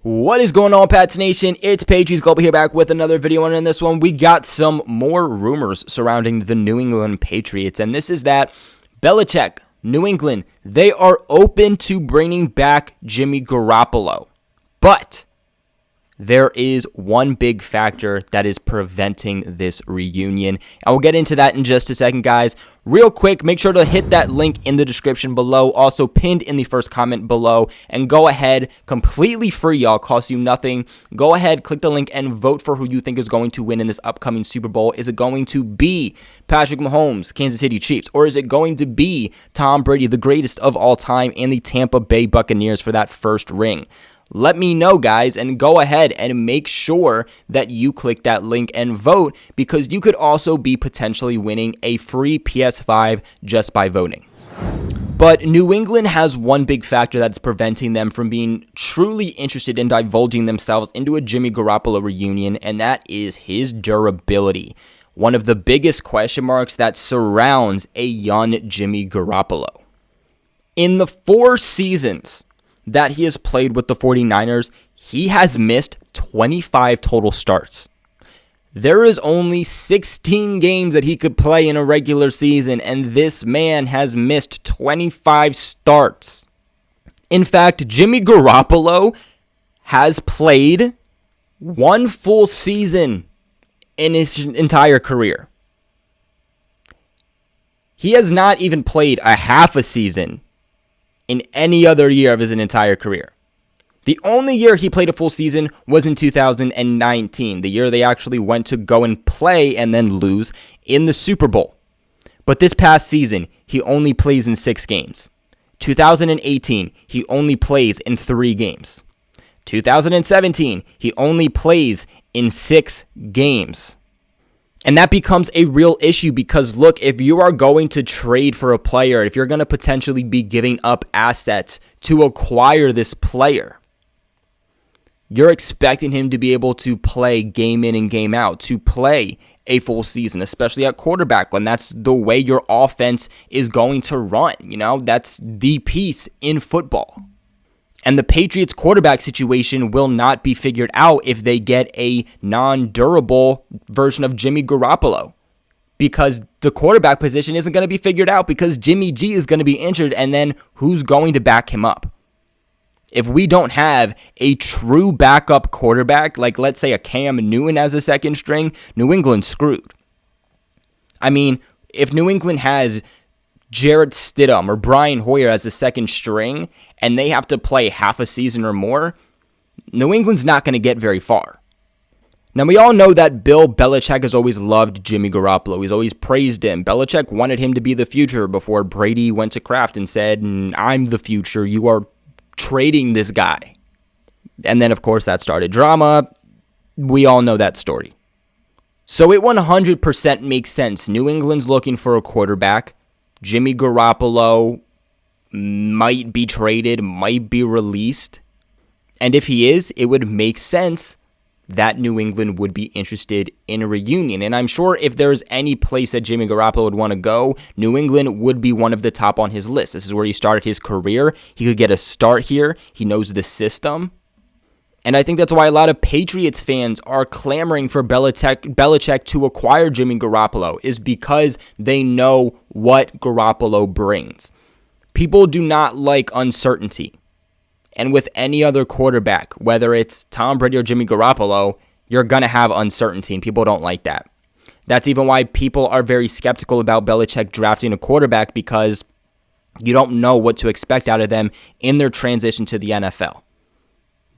What is going on, Pats Nation? It's Patriots Global here back with another video, and in this one, we got some more rumors surrounding the New England Patriots, and this is that Belichick, New England, they are open to bringing back Jimmy Garoppolo, but there is one big factor that is preventing this reunion. I will get into that in just a second, guys. Real quick, make sure to hit that link in the description below, also pinned in the first comment below, and go ahead, completely free, y'all, costs you nothing. Go ahead, click the link, and vote for who you think is going to win in this upcoming Super Bowl. Is it going to be Patrick Mahomes, Kansas City Chiefs, or is it going to be Tom Brady, the greatest of all time, and the Tampa Bay Buccaneers for that first ring? Let me know, guys, and go ahead and make sure that you click that link and vote, because you could also be potentially winning a free PS5 just by voting. But New England has one big factor that's preventing them from being truly interested in divulging themselves into a Jimmy Garoppolo reunion, and that is his durability. One of the biggest question marks that surrounds a young Jimmy Garoppolo. In the 4 seasons that he has played with the 49ers, he has missed 25 total starts. There is only 16 games that he could play in a regular season, and this man has missed 25 starts. In fact, Jimmy Garoppolo has played 1 full season in his entire career. He has not even played a half a season in any other year of his entire career. The only year he played a full season was in 2019, the year they actually went to go and play and then lose in the Super Bowl. But this past season, he only plays in 6 games. 2018, he only plays in 3 games. 2017, he only plays in 6 games. And that becomes a real issue because, look, if you are going to trade for a player, if you're going to potentially be giving up assets to acquire this player, you're expecting him to be able to play game in and game out, to play a full season, especially at quarterback, when that's the way your offense is going to run. You know, that's the piece in football. And the Patriots quarterback situation will not be figured out if they get a non-durable version of Jimmy Garoppolo, because the quarterback position isn't going to be figured out because Jimmy G is going to be injured, and then who's going to back him up? If we don't have a true backup quarterback, like let's say a Cam Newton as a second string, New England's screwed. I mean, if New England has Jarrett Stidham or Brian Hoyer as a second string, and they have to play half a season or more, New England's not going to get very far. Now, we all know that Bill Belichick has always loved Jimmy Garoppolo. He's always praised him. Belichick wanted him to be the future before Brady went to Kraft and said, I'm the future. You are trading this guy. And then, of course, that started drama. We all know that story. So it 100% makes sense. New England's looking for a quarterback. Jimmy Garoppolo might be traded, might be released. And if he is, it would make sense that New England would be interested in a reunion. And I'm sure if there's any place that Jimmy Garoppolo would want to go, New England would be one of the top on his list. This is where he started his career. He could get a start here. He knows the system. And I think that's why a lot of Patriots fans are clamoring for Belichick to acquire Jimmy Garoppolo, is because they know what Garoppolo brings. People do not like uncertainty. And with any other quarterback, whether it's Tom Brady or Jimmy Garoppolo, you're going to have uncertainty, and people don't like that. That's even why people are very skeptical about Belichick drafting a quarterback, because you don't know what to expect out of them in their transition to the NFL.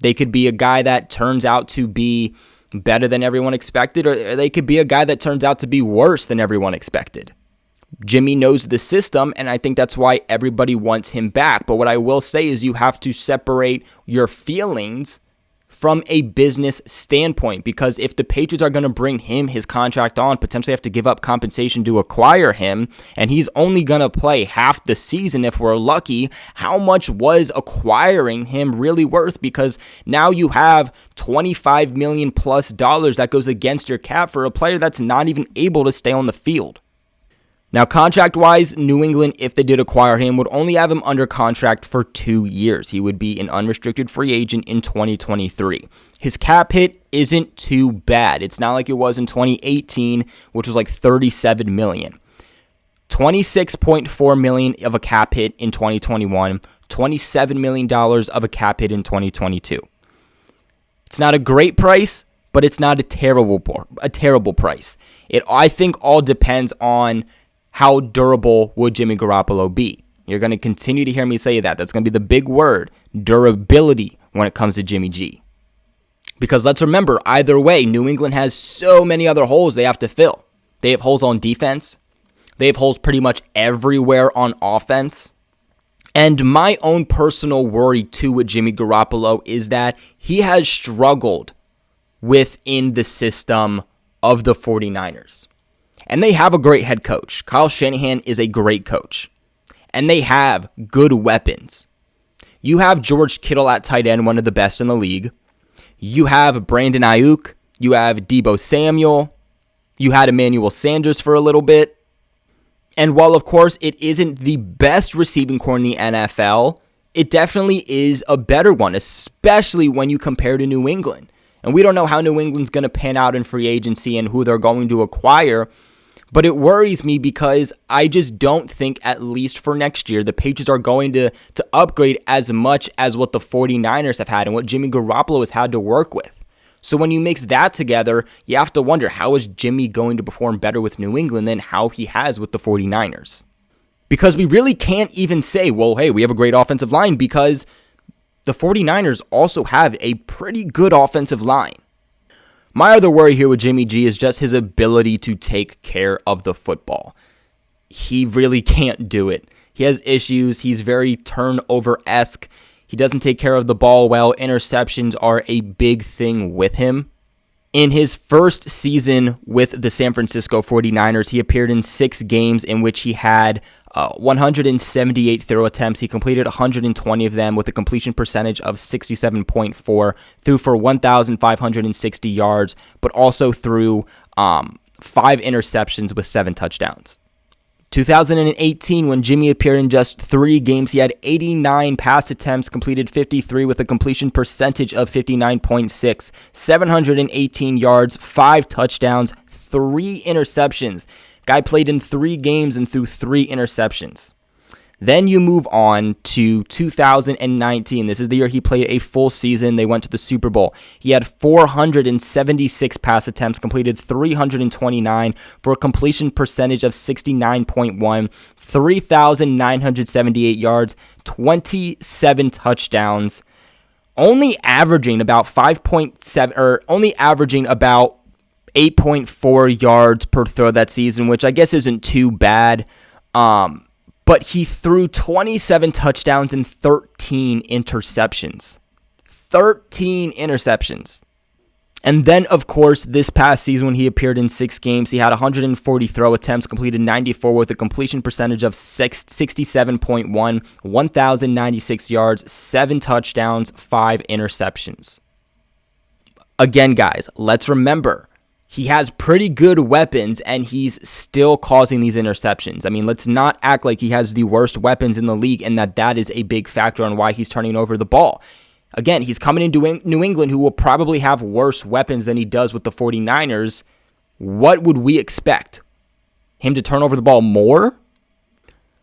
They could be a guy that turns out to be better than everyone expected, or they could be a guy that turns out to be worse than everyone expected. Jimmy knows the system, and I think that's why everybody wants him back. But what I will say is you have to separate your feelings from a business standpoint, because if the Patriots are going to bring him his contract on, potentially have to give up compensation to acquire him, and he's only going to play half the season if we're lucky, how much was acquiring him really worth? Because now you have $25 million plus that goes against your cap for a player that's not even able to stay on the field. Now, contract-wise, New England, if they did acquire him, would only have him under contract for 2 years. He would be an unrestricted free agent in 2023. His cap hit isn't too bad. It's not like it was in 2018, which was like $37 million. $26.4 million of a cap hit in 2021, $27 million of a cap hit in 2022. It's not a great price, but it's not a terrible price. It, I think, all depends on how durable would Jimmy Garoppolo be. You're going to continue to hear me say that. That's going to be the big word, durability, when it comes to Jimmy G. Because let's remember, either way, New England has so many other holes they have to fill. They have holes on defense. They have holes pretty much everywhere on offense. And my own personal worry, too, with Jimmy Garoppolo is that he has struggled within the system of the 49ers. And they have a great head coach. Kyle Shanahan is a great coach. And they have good weapons. You have George Kittle at tight end, one of the best in the league. You have Brandon Ayuk. You have Deebo Samuel. You had Emmanuel Sanders for a little bit. And while, of course, it isn't the best receiving core in the NFL, it definitely is a better one, especially when you compare to New England. And we don't know how New England's going to pan out in free agency and who they're going to acquire. But it worries me because I just don't think, at least for next year, the Patriots are going to upgrade as much as what the 49ers have had and what Jimmy Garoppolo has had to work with. So when you mix that together, you have to wonder, how is Jimmy going to perform better with New England than how he has with the 49ers? Because we really can't even say, well, hey, we have a great offensive line, because the 49ers also have a pretty good offensive line. My other worry here with Jimmy G is just his ability to take care of the football. He really can't do it. He has issues. He's very turnover-esque. He doesn't take care of the ball well. Interceptions are a big thing with him. In his first season with the San Francisco 49ers, he appeared in 6 games in which he had 178 throw attempts. He completed 120 of them with a completion percentage of 67.4, threw for 1,560 yards, but also threw 5 interceptions with 7 touchdowns. 2018, when Jimmy appeared in just 3 games, he had 89 pass attempts, completed 53 with a completion percentage of 59.6, 718 yards, 5 touchdowns, 3 interceptions. Guy played in 3 games and threw 3 interceptions. Then you move on to 2019. This is the year he played a full season. They went to the Super Bowl. He had 476 pass attempts, completed 329 for a completion percentage of 69.1, 3,978 yards, 27 touchdowns, only averaging about 8.4 yards per throw that season, which I guess isn't too bad. But he threw 27 touchdowns and 13 interceptions. 13 interceptions. And then, of course, this past season when he appeared in 6 games, he had 140 throw attempts, completed 94 with a completion percentage of 67.1, 1,096 yards, 7 touchdowns, 5 interceptions. Again, guys, let's remember, he has pretty good weapons, and he's still causing these interceptions. I mean, let's not act like he has the worst weapons in the league and that is a big factor on why he's turning over the ball. Again, he's coming into New England, who will probably have worse weapons than he does with the 49ers. What would we expect? Him to turn over the ball more?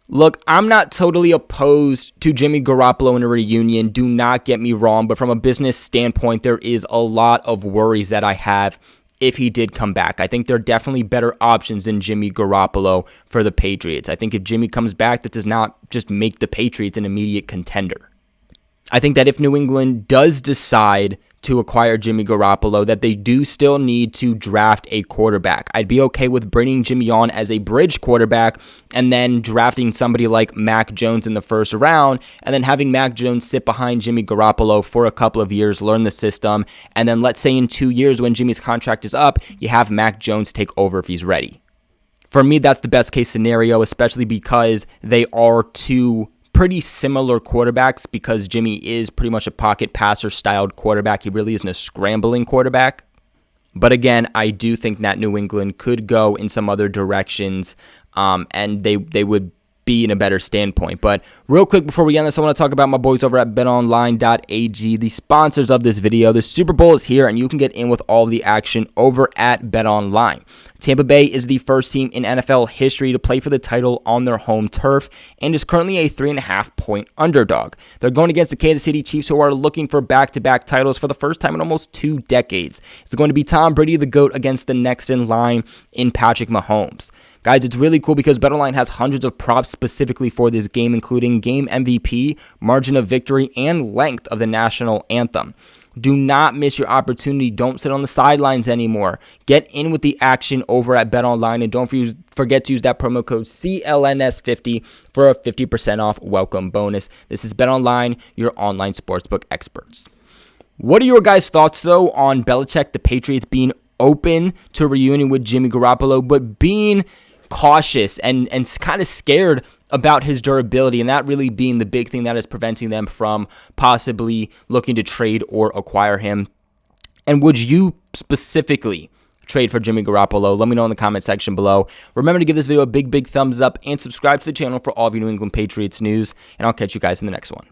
Look, I'm not totally opposed to Jimmy Garoppolo in a reunion. Do not get me wrong, but from a business standpoint, there is a lot of worries that I have if he did come back. I think there are definitely better options than Jimmy Garoppolo for the Patriots. I think if Jimmy comes back, that does not just make the Patriots an immediate contender. I think that if New England does decide to acquire Jimmy Garoppolo, that they do still need to draft a quarterback. I'd be okay with bringing Jimmy on as a bridge quarterback and then drafting somebody like Mac Jones in the first round and then having Mac Jones sit behind Jimmy Garoppolo for a couple of years, learn the system, and then let's say in 2 years when Jimmy's contract is up, you have Mac Jones take over if he's ready. For me, that's the best case scenario, especially because they are two pretty similar quarterbacks, because Jimmy is pretty much a pocket passer styled quarterback. He really isn't a scrambling quarterback. But again, I do think that New England could go in some other directions, and they would be in a better standpoint. But real quick before we end this, I want to talk about my boys over at betonline.ag, the sponsors of this video. The Super Bowl is here, and you can get in with all the action over at BetOnline. Tampa Bay is the first team in NFL history to play for the title on their home turf and is currently a 3.5-point underdog. They're going against the Kansas City Chiefs, who are looking for back-to-back titles for the first time in almost 2 decades. It's going to be Tom Brady, the GOAT, against the next in line in Patrick Mahomes. Guys, it's really cool because BetOnline has hundreds of props specifically for this game, including game MVP, margin of victory, and length of the national anthem. Do not miss your opportunity. Don't sit on the sidelines anymore. Get in with the action over at BetOnline, and don't forget to use that promo code CLNS50 for a 50% off welcome bonus. This is BetOnline, your online sportsbook experts. What are your guys' thoughts, though, on Belichick, the Patriots, being open to a reunion with Jimmy Garoppolo, but being cautious and kind of scared about his durability, and that really being the big thing that is preventing them from possibly looking to trade or acquire him? And would you specifically trade for Jimmy Garoppolo? Let me know in the comment section below. Remember to give this video a big thumbs up and subscribe to the channel for all of your New England Patriots news, and I'll catch you guys in the next one.